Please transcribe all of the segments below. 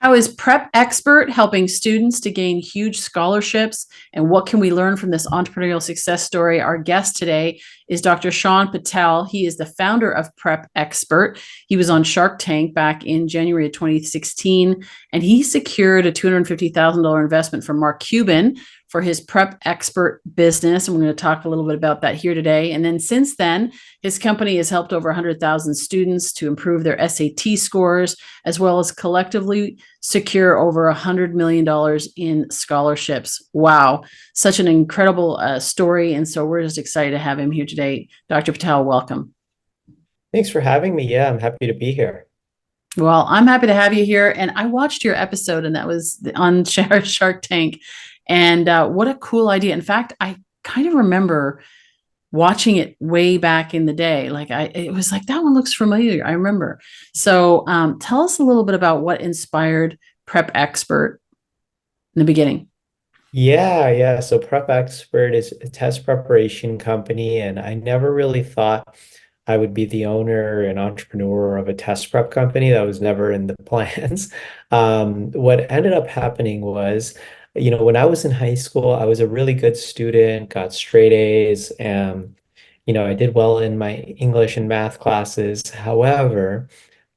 How is Prep Expert helping students to gain huge scholarships? And what can we learn from this entrepreneurial success story? Our guest today is Dr. Shaan Patel. He is the founder of Prep Expert. He was on Shark Tank back in January of 2016, and he secured a $250,000 investment from Mark Cuban for his Prep Expert business. And we're going to talk a little bit about that here today. And then since then, his company has helped over 100,000 students to improve their SAT scores, as well as collectively secure over $100 million in scholarships. Wow, such an incredible story. And so we're just excited to have him here today. Dr. Patel, welcome. Thanks for having me. Yeah, I'm happy to be here. Well, I'm happy to have you here. And I watched your episode, and that was on Shark Tank. And what a cool idea. In fact, I kind of remember watching it way back in the day. It was like, that one looks familiar. I remember. So tell us a little bit about what inspired Prep Expert in the beginning. Yeah. So Prep Expert is a test preparation company, and I never really thought I would be the owner and entrepreneur of a test prep company. That was never in the plans. What ended up happening was, when I was in high school, I was a really good student, got straight A's, and I did well in my English and math classes. However,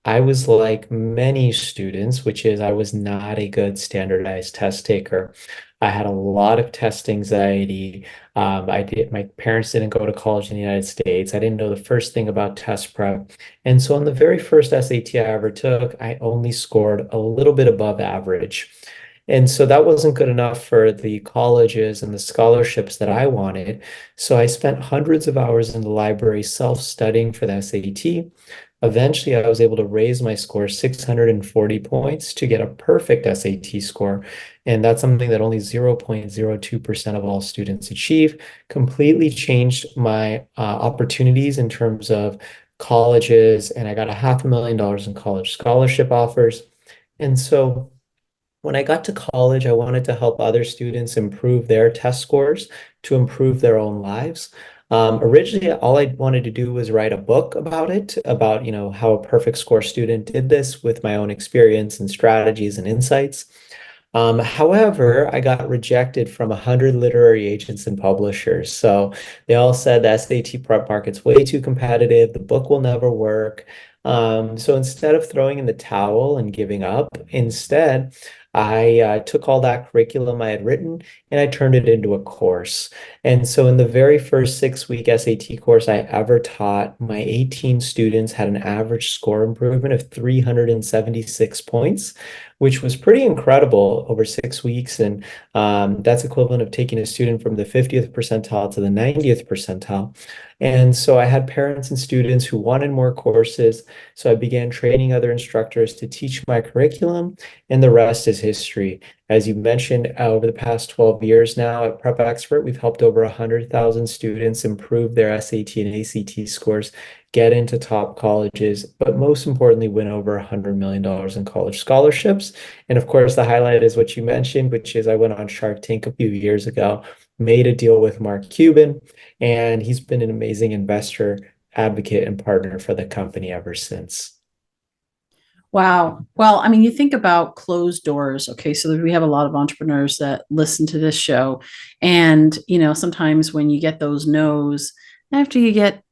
I was like many students, which is I was not a good standardized test taker. I had a lot of test anxiety. My parents didn't go to college in the United States. I didn't know the first thing about test prep. And so on the very first SAT I ever took, I only scored a little bit above average. And so that wasn't good enough for the colleges and the scholarships that I wanted. So I spent hundreds of hours in the library self-studying for the SAT. Eventually, I was able to raise my score 640 points to get a perfect SAT score. And that's something that only 0.02% of all students achieve. Completely changed my opportunities in terms of colleges, and I got a $500,000 in college scholarship offers. And so when I got to college, I wanted to help other students improve their test scores to improve their own lives. Originally, all I wanted to do was write a book about it, about, how a perfect score student did this with my own experience and strategies and insights. However, I got rejected from 100 literary agents and publishers. So they all said the SAT prep market's way too competitive. The book will never work. So instead of throwing in the towel and giving up, instead, I took all that curriculum I had written and I turned it into a course. And so in the very first 6-week SAT course I ever taught, my 18 students had an average score improvement of 376 points, which was pretty incredible over 6 weeks. And that's equivalent of taking a student from the 50th percentile to the 90th percentile. And so I had parents and students who wanted more courses. So I began training other instructors to teach my curriculum, and the rest is history. As you mentioned, over the past 12 years now at Prep Expert, we've helped over 100,000 students improve their SAT and ACT scores, get into top colleges, but most importantly, win over $100 million in college scholarships. And of course, the highlight is what you mentioned, which is I went on Shark Tank a few years ago, made a deal with Mark Cuban, and he's been an amazing investor, advocate, and partner for the company ever since. Wow. Well, I mean, you think about closed doors. Okay. So we have a lot of entrepreneurs that listen to this show. And, sometimes when you get those no's, after you get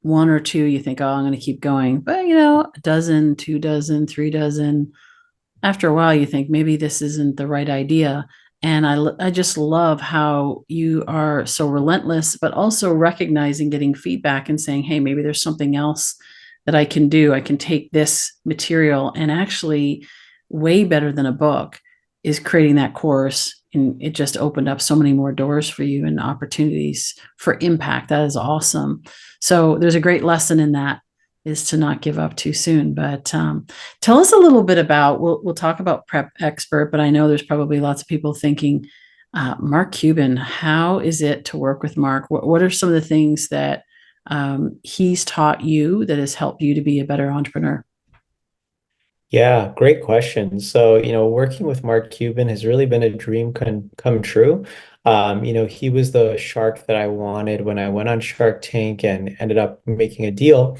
one or two, you think, oh, I'm going to keep going. But, a dozen, 2 dozen, 3 dozen, after a while, you think maybe this isn't the right idea. And I just love how you are so relentless, but also recognizing, getting feedback and saying, hey, maybe there's something else that I can do. I can take this material, and actually way better than a book is creating that course. And it just opened up so many more doors for you and opportunities for impact. That is awesome. So there's a great lesson in that, is to not give up too soon. But tell us a little bit about, we'll talk about Prep Expert, but I know there's probably lots of people thinking, Mark Cuban, how is it to work with Mark? What are some of the things that he's taught you that has helped you to be a better entrepreneur? Yeah, great question. So, working with Mark Cuban has really been a dream come true. He was the shark that I wanted when I went on Shark Tank and ended up making a deal.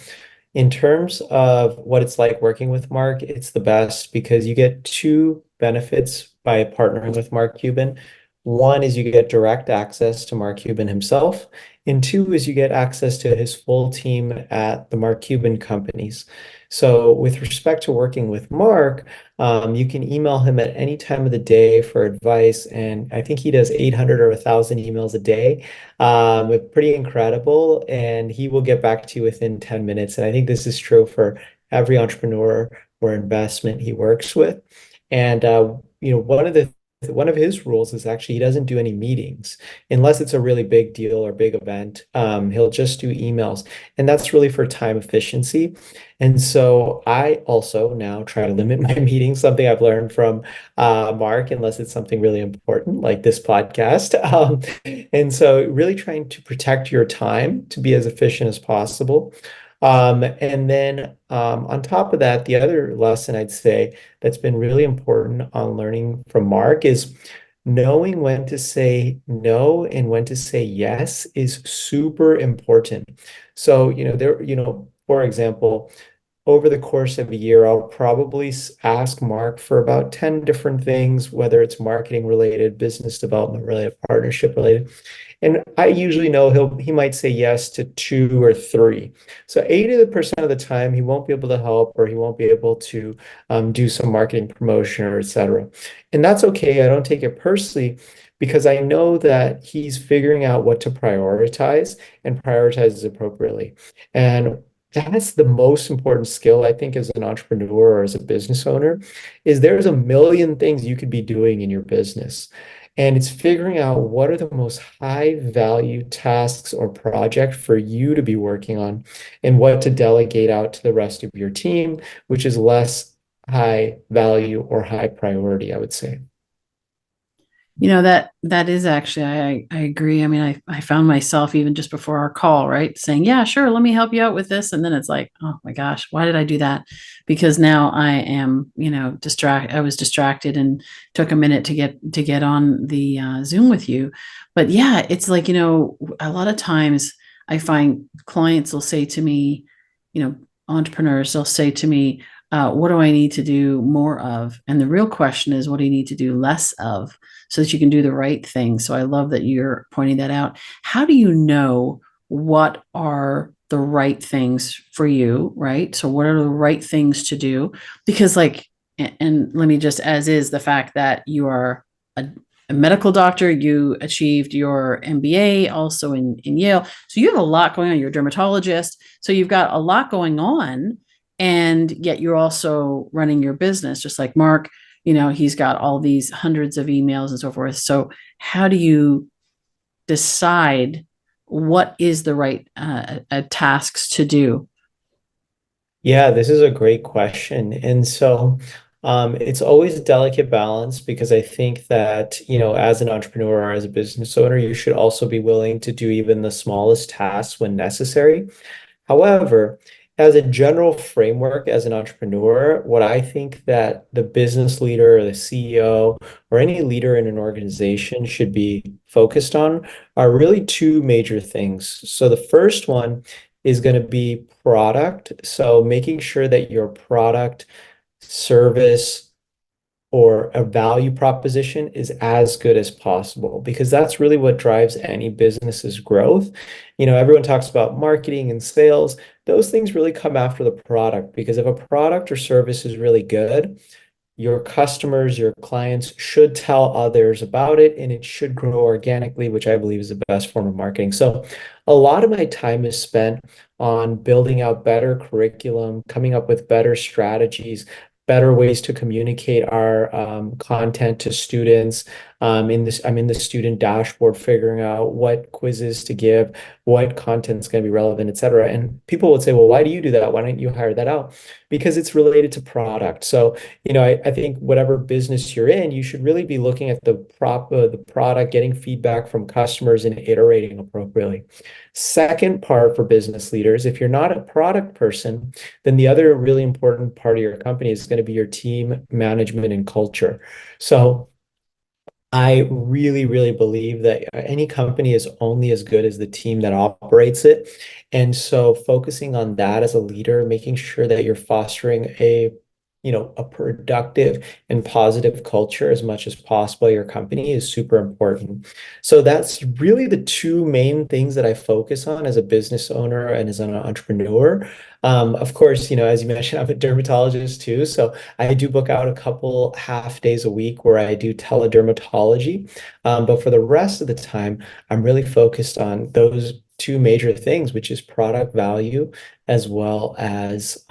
In terms of what it's like working with Mark, it's the best because you get two benefits by partnering with Mark Cuban. One is you get direct access to Mark Cuban himself, and two is you get access to his full team at the Mark Cuban companies. So, with respect to working with Mark, you can email him at any time of the day for advice, and I think he does 800 or 1,000 emails a day. Pretty incredible, and he will get back to you within 10 minutes. And I think this is true for every entrepreneur or investment he works with. And one of his rules is actually he doesn't do any meetings unless it's a really big deal or big event. He'll just do emails, and that's really for time efficiency. And so I also now try to limit my meetings, something I've learned from Mark, unless it's something really important like this podcast. And so really trying to protect your time to be as efficient as possible. And then on top of that, the other lesson I'd say that's been really important on learning from Mark is knowing when to say no and when to say yes is super important. So, for example, over the course of a year, I'll probably ask Mark for about 10 different things, whether it's marketing related, business development related, partnership related. And I usually know he might say yes to two or three. So 80% of the time he won't be able to help or he won't be able to do some marketing promotion or etc. And that's okay. I don't take it personally because I know that he's figuring out what to prioritize and prioritizes appropriately. And that's the most important skill, I think, as an entrepreneur or as a business owner, is there's a million things you could be doing in your business. And it's figuring out what are the most high value tasks or project for you to be working on and what to delegate out to the rest of your team, which is less high value or high priority, I would say. That is actually, I agree. I mean, I found myself even just before our call, right, saying, yeah, sure, let me help you out with this. And then it's like, oh my gosh, why did I do that? Because now I am, I was distracted and took a minute to get on the Zoom with you. But yeah, it's like, a lot of times I find clients will say to me, entrepreneurs, they'll say to me, what do I need to do more of? And the real question is, what do you need to do less of so that you can do the right thing? So I love that you're pointing that out. How do you know what are the right things for you, right? So what are the right things to do? Because and let me just as is the fact that you are a medical doctor, you achieved your MBA also in Yale. So you have a lot going on. You're a dermatologist. So you've got a lot going on, and yet you're also running your business, just like Mark. He's got all these hundreds of emails and so forth. So how do you decide what is the right tasks to do? Yeah, this is a great question. And so it's always a delicate balance because I think that, as an entrepreneur or as a business owner, you should also be willing to do even the smallest tasks when necessary. However, as a general framework, as an entrepreneur, what I think that the business leader or the CEO or any leader in an organization should be focused on are really two major things. So the first one is going to be product. So making sure that your product, service, or a value proposition is as good as possible because that's really what drives any business's growth. Everyone talks about marketing and sales. Those things really come after the product because if a product or service is really good, your customers, your clients should tell others about it and it should grow organically, which I believe is the best form of marketing. So a lot of my time is spent on building out better curriculum, coming up with better strategies, better ways to communicate our content to students. I'm in the student dashboard, figuring out what quizzes to give, what content's going to be relevant, et cetera. And people would say, well, why do you do that? Why don't you hire that out? Because it's related to product. So, I think whatever business you're in, you should really be looking at the product, getting feedback from customers and iterating appropriately. Second part for business leaders, if you're not a product person, then the other really important part of your company is going to be your team management and culture. So I really, really believe that any company is only as good as the team that operates it. And so focusing on that as a leader, making sure that you're fostering a productive and positive culture as much as possible at your company is super important. So that's really the two main things that I focus on as a business owner and as an entrepreneur. Of course, as you mentioned, I'm a dermatologist too. So I do book out a couple half days a week where I do teledermatology. But for the rest of the time, I'm really focused on those two major things, which is product value as well as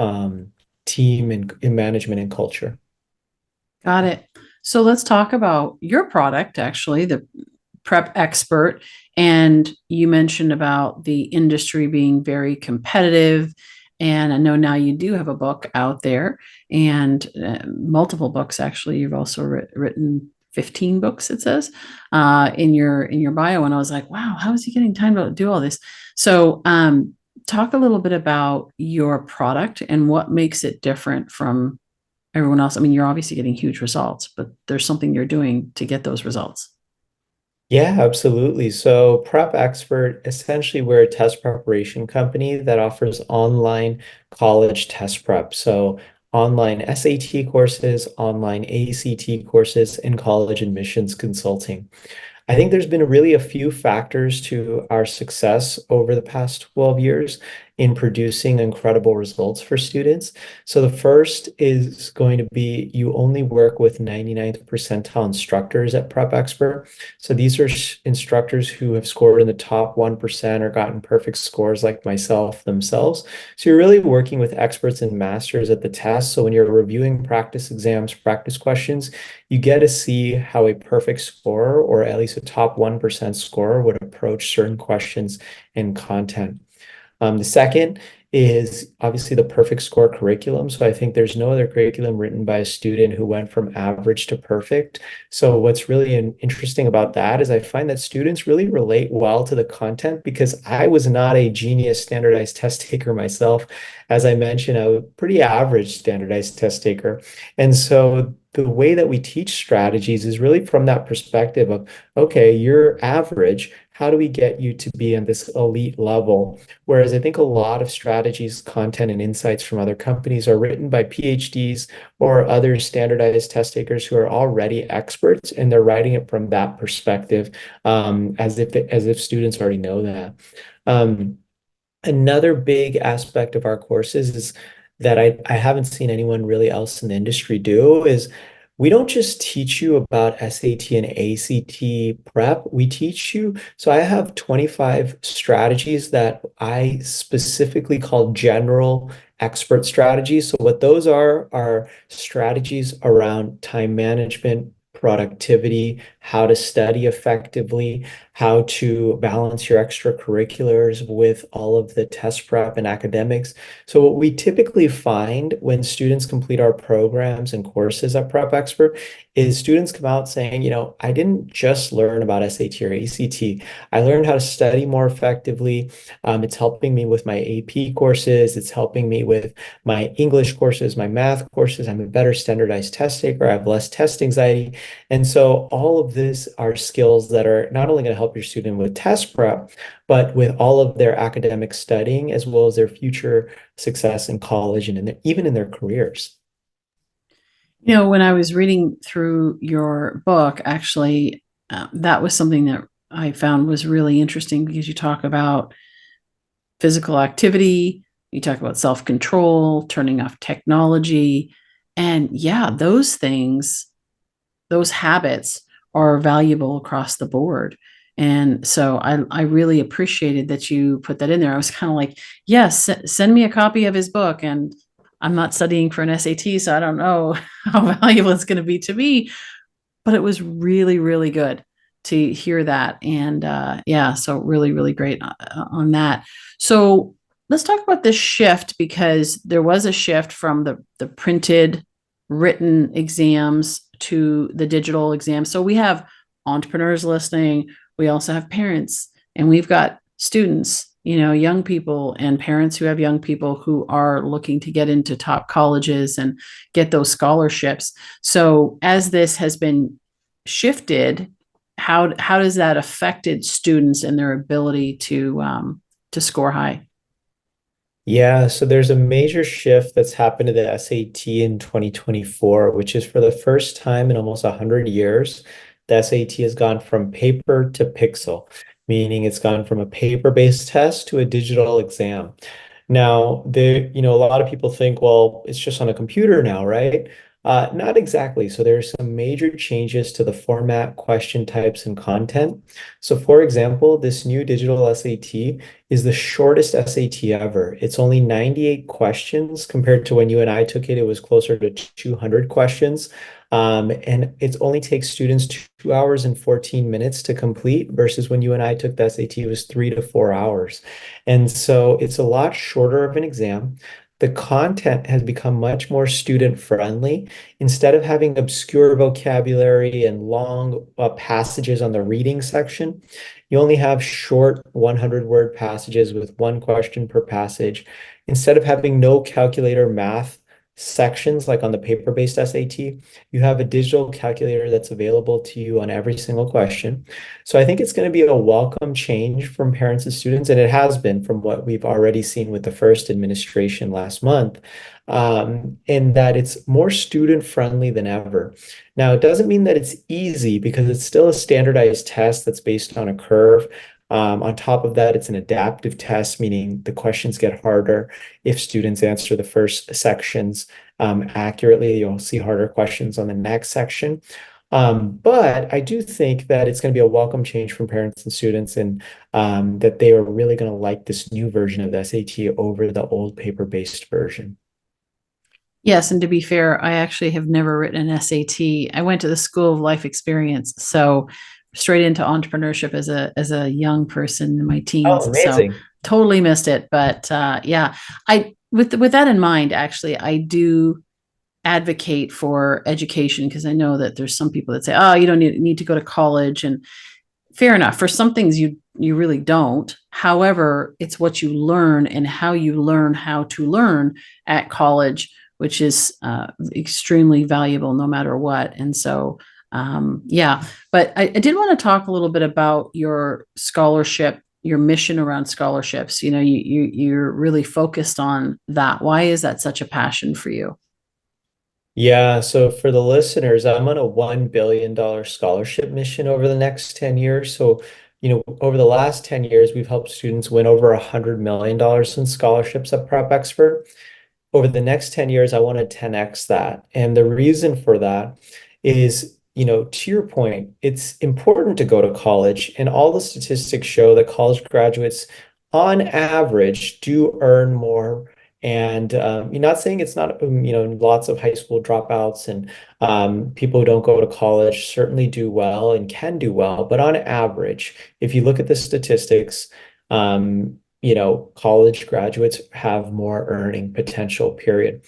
team and management and culture. Got it. So let's talk about your product, actually, the Prep Expert. And you mentioned about the industry being very competitive. And I know now you do have a book out there and multiple books, actually. You've also written 15 books, it says, in your bio. And I was like, wow, how is he getting time to do all this? So talk a little bit about your product and what makes it different from everyone else. I mean, you're obviously getting huge results, but there's something you're doing to get those results. Yeah, absolutely. So Prep Expert, essentially we're a test preparation company that offers online college test prep. So online SAT courses, online ACT courses, and college admissions consulting. I think there's been really a few factors to our success over the past 12 years in producing incredible results for students. So the first is going to be you only work with 99th percentile instructors at Prep Expert. So these are instructors who have scored in the top 1% or gotten perfect scores like myself themselves. So you're really working with experts and masters at the test. So when you're reviewing practice exams, practice questions, you get to see how a perfect scorer or at least a top 1% scorer would approach certain questions and content. The second is obviously the perfect score curriculum. So I think there's no other curriculum written by a student who went from average to perfect. So what's really interesting about that is I find that students really relate well to the content because I was not a genius standardized test taker myself. As I mentioned, I was a pretty average standardized test taker. And so the way that we teach strategies is really from that perspective of, okay, you're average. How do we get you to be in this elite level? Whereas I think a lot of strategies, content, and insights from other companies are written by PhDs or other standardized test takers who are already experts, and they're writing it from that perspective, as if students already know that. Um, Another big aspect of our courses is that I haven't seen anyone really else in the industry do is we don't just teach you about SAT and ACT prep. We teach you. So I have 25 strategies that I specifically call general expert strategies. So what those are strategies around time management, productivity, how to study effectively, how to balance your extracurriculars with all of the test prep and academics. So what we typically find when students complete our programs and courses at Prep Expert is students come out saying, I didn't just learn about SAT or ACT. I learned how to study more effectively. It's helping me with my AP courses. It's helping me with my English courses, my math courses. I'm a better standardized test taker. I have less test anxiety. And so all of this are skills that are not only going to help your student with test prep, but with all of their academic studying as well as their future success in college and even in their careers. When I was reading through your book, actually, that was something that I found was really interesting because you talk about physical activity, you talk about self control, turning off technology. And yeah, those things, those habits are valuable across the board. And so I really appreciated that you put that in there. I was kind of like, yes, send me a copy of his book. And I'm not studying for an SAT, so I don't know how valuable it's going to be to me, but it was really, really good to hear that. And yeah, so really, really great on that. So let's talk about this shift because there was a shift from the printed written exams to the digital exams. So we have entrepreneurs listening. We also have parents and we've got students, young people and parents who have young people who are looking to get into top colleges and get those scholarships. So as this has been shifted, how does that affected students and their ability to score high? Yeah, so there's a major shift that's happened to the SAT in 2024, which is for the first time in almost 100 years, the SAT has gone from paper to pixel, meaning it's gone from a paper-based test to a digital exam. Now, a lot of people think, well, it's just on a computer now, right? Not exactly. So there's some major changes to the format, question types, and content. So for example, this new digital SAT is the shortest SAT ever. It's only 98 questions compared to when you and I took it, it was closer to 200 questions. And it only takes students 2 hours and 14 minutes to complete versus when you and I took the SAT, it was 3 to 4 hours. And so it's a lot shorter of an exam. The content has become much more student friendly. Instead of having obscure vocabulary and long passages on the reading section, you only have short 100-word passages with one question per passage. Instead of having no calculator math sections like on the paper-based SAT, you have a digital calculator that's available to you on every single question. So I think it's going to be a welcome change from parents and students, and it has been from what we've already seen with the first administration last month, in that it's more student-friendly than ever. Now, it doesn't mean that it's easy because it's still a standardized test that's based on a curve. On top of that, it's an adaptive test, meaning the questions get harder if students answer the first sections accurately. You'll see harder questions on the next section. But I do think that it's going to be a welcome change from parents and students, and that they are really going to like this new version of the SAT over the old paper-based version. Yes, and to be fair, I actually have never written an SAT. I went to the School of Life Experience, so straight into entrepreneurship as a young person in my Oh, teens. So amazing. totally missed it. But yeah, I with that in mind, actually, I do advocate for education because I know that there's some people that say, "Oh, you don't need to go to college," and fair enough. For some things, you really don't. However, it's what you learn and how you learn how to learn at college, which is extremely valuable no matter what. And so, yeah. But I did want to talk a little bit about your scholarship, your mission around scholarships. You know, you're really focused on that. Why is that such a passion for you? Yeah, so for the listeners, I'm on a $1 billion scholarship mission over the next 10 years. So, over the last 10 years, we've helped students win over $100 million in scholarships at Prep Expert. Over the next 10 years, I want to 10x that. And the reason for that is, to your point, it's important to go to college. And all the statistics show that college graduates, on average, do earn more. And you're not saying it's not, lots of high school dropouts and people who don't go to college certainly do well and can do well. But on average, if you look at the statistics, college graduates have more earning potential, period.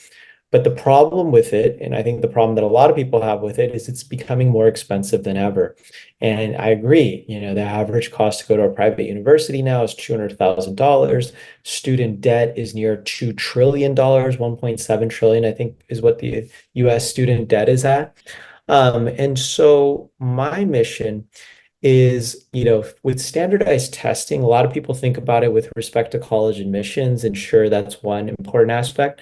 But the problem with it, and I think the problem that a lot of people have with it, is it's becoming more expensive than ever. And I agree, the average cost to go to a private university now is $200,000. Student debt is near $2 trillion, 1.7 trillion, I think is what the US student debt is at. And so my mission is, with standardized testing, a lot of people think about it with respect to college admissions, and sure, that's one important aspect.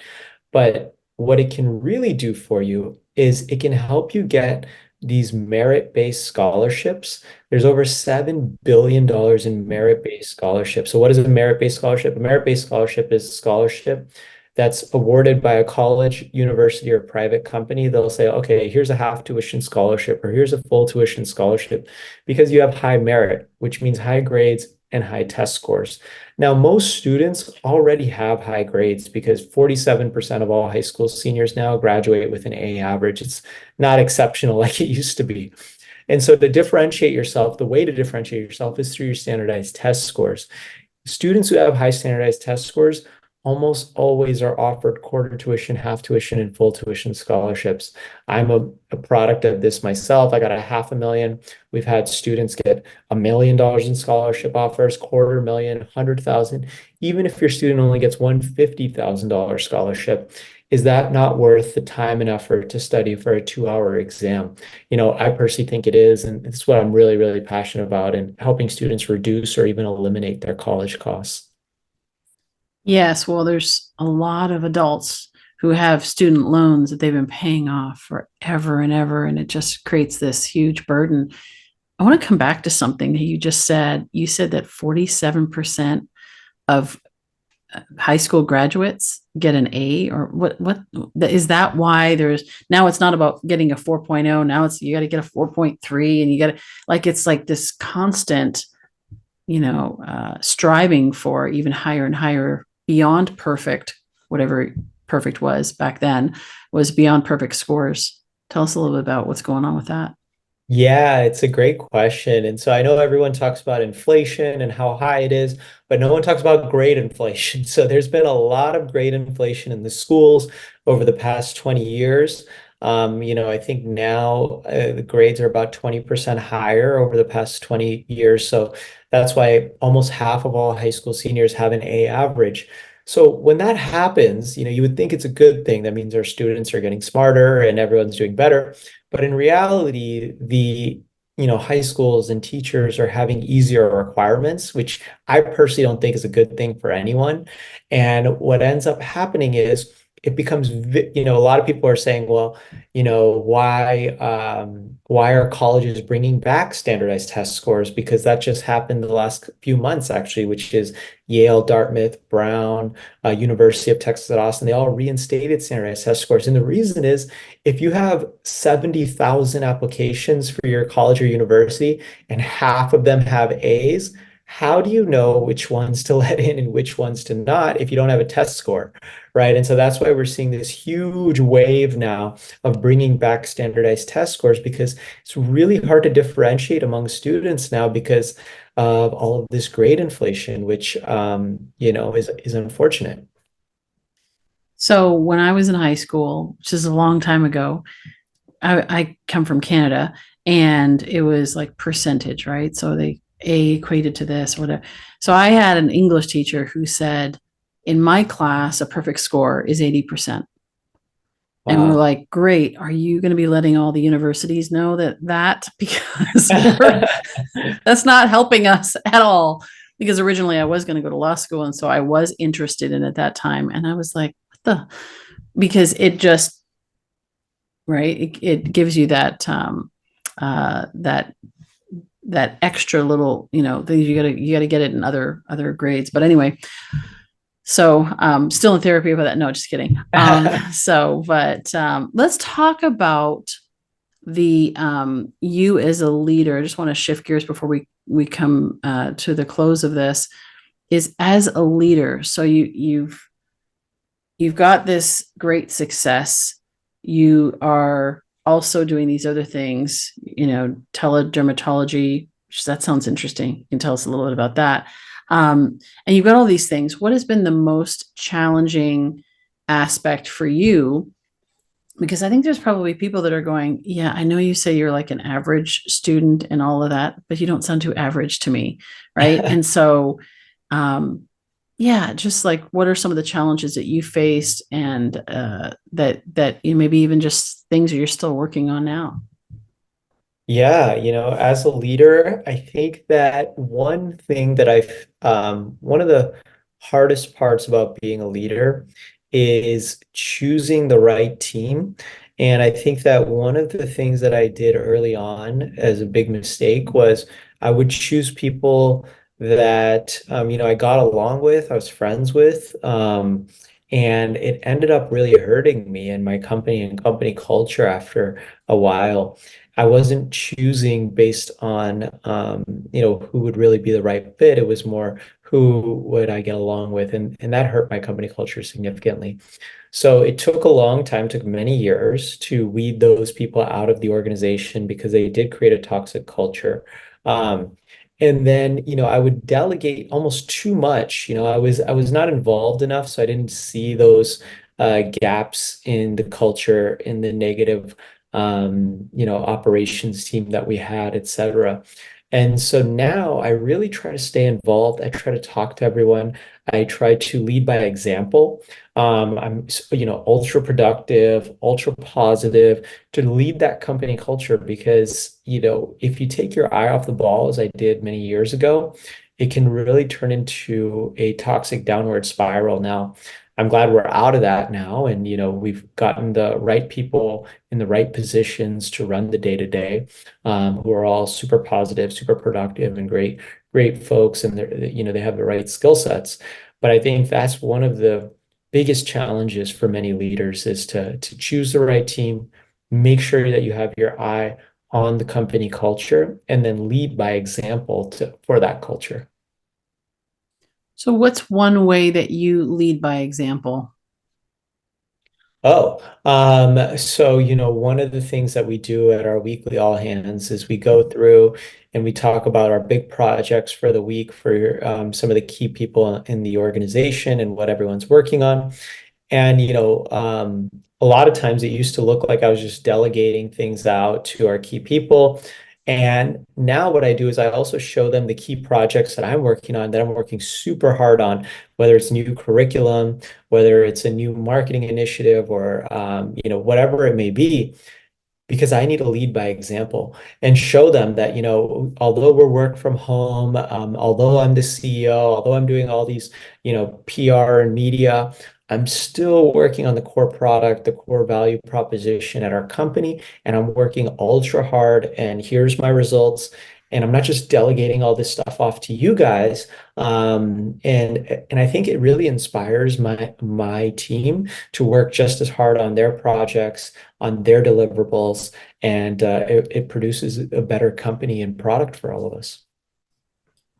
But what it can really do for you is it can help you get these merit-based scholarships. There's over $7 billion in merit-based scholarships. So what is a merit-based scholarship? A merit-based scholarship is a scholarship that's awarded by a college, university, or private company. They'll say, okay, here's a half tuition scholarship, or here's a full tuition scholarship, because you have high merit, which means high grades and high test scores. Now, most students already have high grades because 47% of all high school seniors now graduate with an A average. It's not exceptional like it used to be. And so to differentiate yourself, the way to differentiate yourself is through your standardized test scores. Students who have high standardized test scores almost always are offered quarter tuition, half tuition, and full tuition scholarships. I'm a product of this myself. I got a 500,000. We've had students get $1 million in scholarship offers, 250,000, 100,000. Even if your student only gets one $50,000 scholarship, is that not worth the time and effort to study for a 2-hour exam? I personally think it is, and it's what I'm really, really passionate about in helping students reduce or even eliminate their college costs. Yes, well, there's a lot of adults who have student loans that they've been paying off forever and ever, and it just creates this huge burden. I want to come back to something that you just said. You said that 47% of high school graduates get an A, or what is that? Why there's now it's not about getting a 4.0, now it's you got to get a 4.3, and you got to, like, it's like this constant, striving for even higher and higher, beyond perfect, whatever perfect was back then, was beyond perfect scores. Tell us a little bit about what's going on with that. Yeah, it's a great question. And so I know everyone talks about inflation and how high it is, but no one talks about grade inflation. So there's been a lot of grade inflation in the schools over the past 20 years. I think now the grades are about 20% higher over the past 20 years. So that's why almost half of all high school seniors have an A average. So when that happens, you would think it's a good thing. That means our students are getting smarter and everyone's doing better. But in reality, the high schools and teachers are having easier requirements, which I personally don't think is a good thing for anyone. And what ends up happening is it becomes, a lot of people are saying, well, why are colleges bringing back standardized test scores? Because that just happened the last few months, actually, which is Yale, Dartmouth, Brown, University of Texas at Austin. They all reinstated standardized test scores. And the reason is if you have 70,000 applications for your college or university and half of them have A's, how do you know which ones to let in and which ones to not if you don't have a test score, right? And so that's why we're seeing this huge wave now of bringing back standardized test scores, because it's really hard to differentiate among students now because of all of this grade inflation, which is unfortunate. So when I was in high school, which is a long time ago, I come from Canada, and it was like percentage, right? So they A equated to this, whatever. So I had an English teacher who said, in my class, a perfect score is 80%. And we're Wow. like, great. Are you going to be letting all the universities know that? Because that's not helping us at all. Because originally I was going to go to law school. And so I was interested in it at that time. And I was like, what the? Because it just, right. It gives you that that extra little, things you gotta get it in other grades. But anyway, so still in therapy about that. No, just kidding. But let's talk about the you as a leader. I just want to shift gears before we come to the close of this. Is as a leader, so you've got this great success. You are also doing these other things, teledermatology, which that sounds interesting. You can tell us a little bit about that. And you've got all these things. What has been the most challenging aspect for you? Because I think there's probably people that are going, yeah, I know you say you're like an average student and all of that, but you don't sound too average to me. Right. And so, um, yeah, just like what are some of the challenges that you faced, and that you maybe even just things that you're still working on now? Yeah, as a leader, I think that one thing that one of the hardest parts about being a leader is choosing the right team. And I think that one of the things that I did early on as a big mistake was I would choose people that, I got along with, I was friends with, and it ended up really hurting me and my company and company culture after a while. I wasn't choosing based on who would really be the right fit. It was more who would I get along with, and that hurt my company culture significantly. So it took a long time, took many years to weed those people out of the organization because they did create a toxic culture. And then, I would delegate almost too much. I was not involved enough, so I didn't see those gaps in the culture, in the negative operations team that we had, et cetera. And so now I really try to stay involved. I try to talk to everyone. I try to lead by example. I'm, ultra productive, ultra positive to lead that company culture because, if you take your eye off the ball, as I did many years ago, it can really turn into a toxic downward spiral. Now, I'm glad we're out of that now, and we've gotten the right people in the right positions to run the day to day, who are all super positive, super productive, and great folks, and they have the right skill sets. But I think that's one of the biggest challenges for many leaders is to choose the right team, make sure that you have your eye on the company culture, and then lead by example for that culture. So, what's one way that you lead by example? One of the things that we do at our weekly all hands is we go through and we talk about our big projects for the week for some of the key people in the organization and what everyone's working on. And, a lot of times it used to look like I was just delegating things out to our key people. And now what I do is I also show them the key projects that I'm working on, that I'm working super hard on, whether it's new curriculum, whether it's a new marketing initiative, or, whatever it may be, because I need to lead by example and show them that, although we're work from home, although I'm the CEO, although I'm doing all these, PR and media, I'm still working on the core product, the core value proposition at our company, and I'm working ultra hard, and here's my results. And I'm not just delegating all this stuff off to you guys. And I think it really inspires my team to work just as hard on their projects, on their deliverables, and it produces a better company and product for all of us.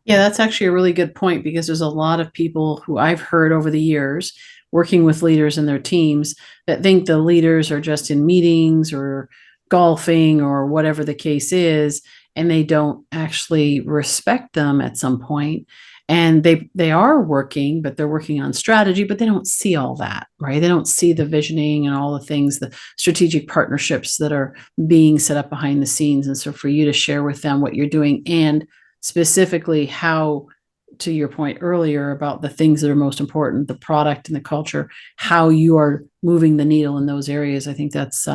Yeah, that's actually a really good point because there's a lot of people who I've heard over the years working with leaders and their teams that think the leaders are just in meetings or golfing or whatever the case is, and they don't actually respect them at some point. And they are working, but they're working on strategy, but they don't see all that, right? They don't see the visioning and all the things, the strategic partnerships that are being set up behind the scenes. And so for you to share with them what you're doing and specifically how, to your point earlier about the things that are most important, the product and the culture, how you are moving the needle in those areas, I think that's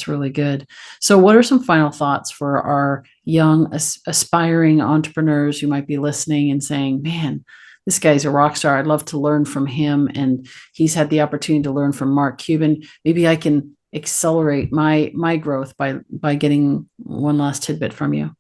really good. So what are some final thoughts for our young aspiring entrepreneurs who might be listening and saying, man, this guy's a rock star, I'd love to learn from him, and he's had the opportunity to learn from Mark Cuban, maybe I can accelerate my growth by getting one last tidbit from you.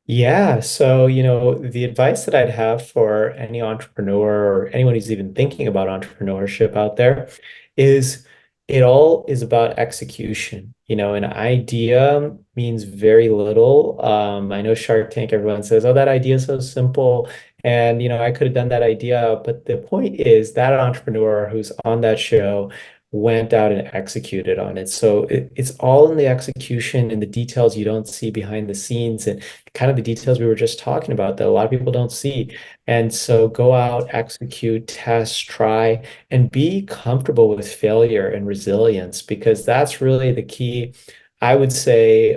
Yeah, so the advice that I'd have for any entrepreneur or anyone who's even thinking about entrepreneurship out there is it all is about execution. An idea means very little. I know Shark Tank, everyone says, oh, that idea is so simple. And I could have done that idea. But the point is that entrepreneur who's on that show went out and executed on it. So it's all in the execution and the details you don't see behind the scenes, and kind of the details we were just talking about that a lot of people don't see. And so go out, execute, test, try, and be comfortable with failure and resilience, because that's really the key, I would say,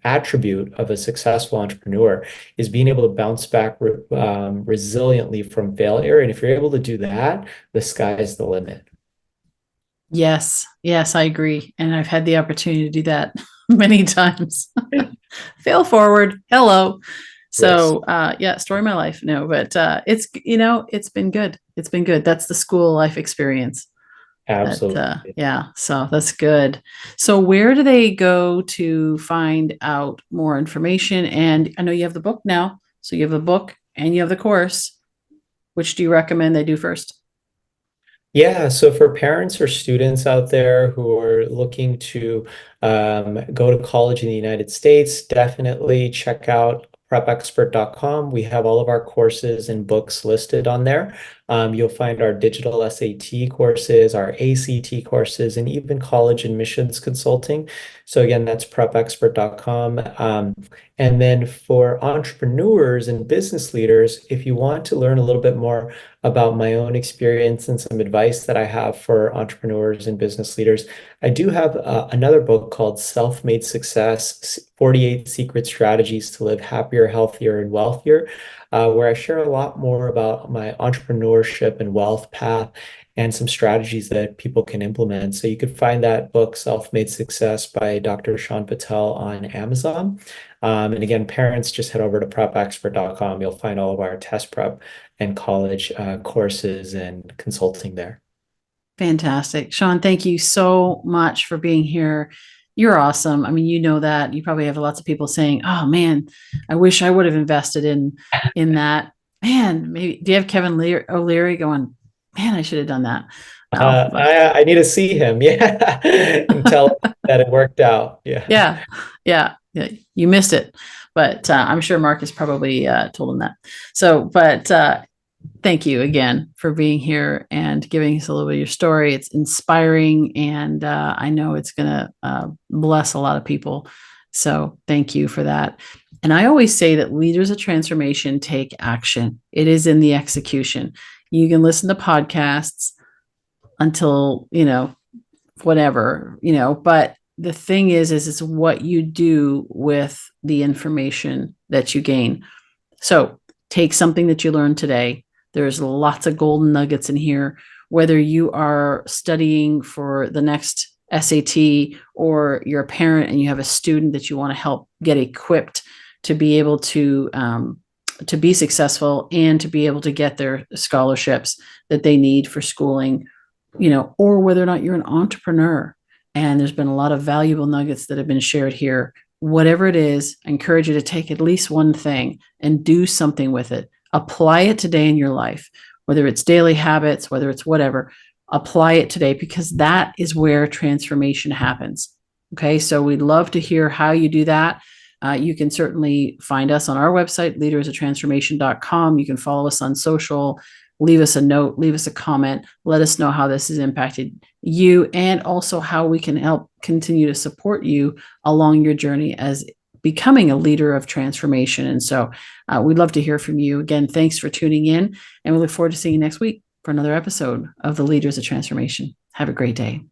attribute of a successful entrepreneur is being able to bounce back resiliently from failure. And if you're able to do that, the sky's the limit. Yes, yes, I agree. And I've had the opportunity to do that many times. Fail forward. Hello. Yes, So yeah, story of my life. No, but it's been good. It's been good. That's the school life experience. That absolutely. yeah, so that's good. So where do they go to find out more information? And I know you have the book now. So you have the book and you have the course. Which do you recommend they do first? Yeah, so for parents or students out there who are looking to go to college in the United States, definitely check out prepexpert.com. We have all of our courses and books listed on there. You'll find our digital SAT courses, our ACT courses, and even college admissions consulting. So again, that's prepexpert.com. And then for entrepreneurs and business leaders, if you want to learn a little bit more about my own experience and some advice that I have for entrepreneurs and business leaders, I do have another book called Self-Made Success, 48 Secret Strategies to Live Happier, Healthier, and Wealthier, where I share a lot more about my entrepreneurship and wealth path and some strategies that people can implement. So you could find that book, Self-Made Success by Dr. Shaan Patel, on Amazon. And again, parents, just head over to prepexpert.com. You'll find all of our test prep and college courses and consulting there. Fantastic. Shaan, thank you so much for being here. You're awesome. I mean, you know that. You probably have lots of people saying, "Oh man, I wish I would have invested in that." Man, maybe do you have Kevin O'Leary going, "Man, I should have done that." Well, but I need to see him, yeah, and tell him that it worked out. Yeah. yeah, you missed it. But I'm sure Mark has probably told him that. So, but thank you again for being here and giving us a little bit of your story. It's inspiring, and I know it's going to bless a lot of people. So thank you for that. And I always say that leaders of transformation take action. It is in the execution. You can listen to podcasts until, whatever, but the thing is it's what you do with the information that you gain. So take something that you learned today. There's lots of golden nuggets in here, whether you are studying for the next SAT or you're a parent and you have a student that you want to help get equipped to be able to be successful and to be able to get their scholarships that they need for schooling, or whether or not you're an entrepreneur. And there's been a lot of valuable nuggets that have been shared here. Whatever it is, I encourage you to take at least one thing and do something with it. Apply it today in your life, whether it's daily habits, whether it's whatever, apply it today, because that is where transformation happens. Okay. So we'd love to hear how you do that. You can certainly find us on our website, leadersoftransformation.com. You can follow us on social, leave us a note, leave us a comment, let us know how this has impacted you, and also how we can help continue to support you along your journey as becoming a leader of transformation. And so we'd love to hear from you. Again, thanks for tuning in, and we look forward to seeing you next week for another episode of the Leaders of Transformation. Have a great day.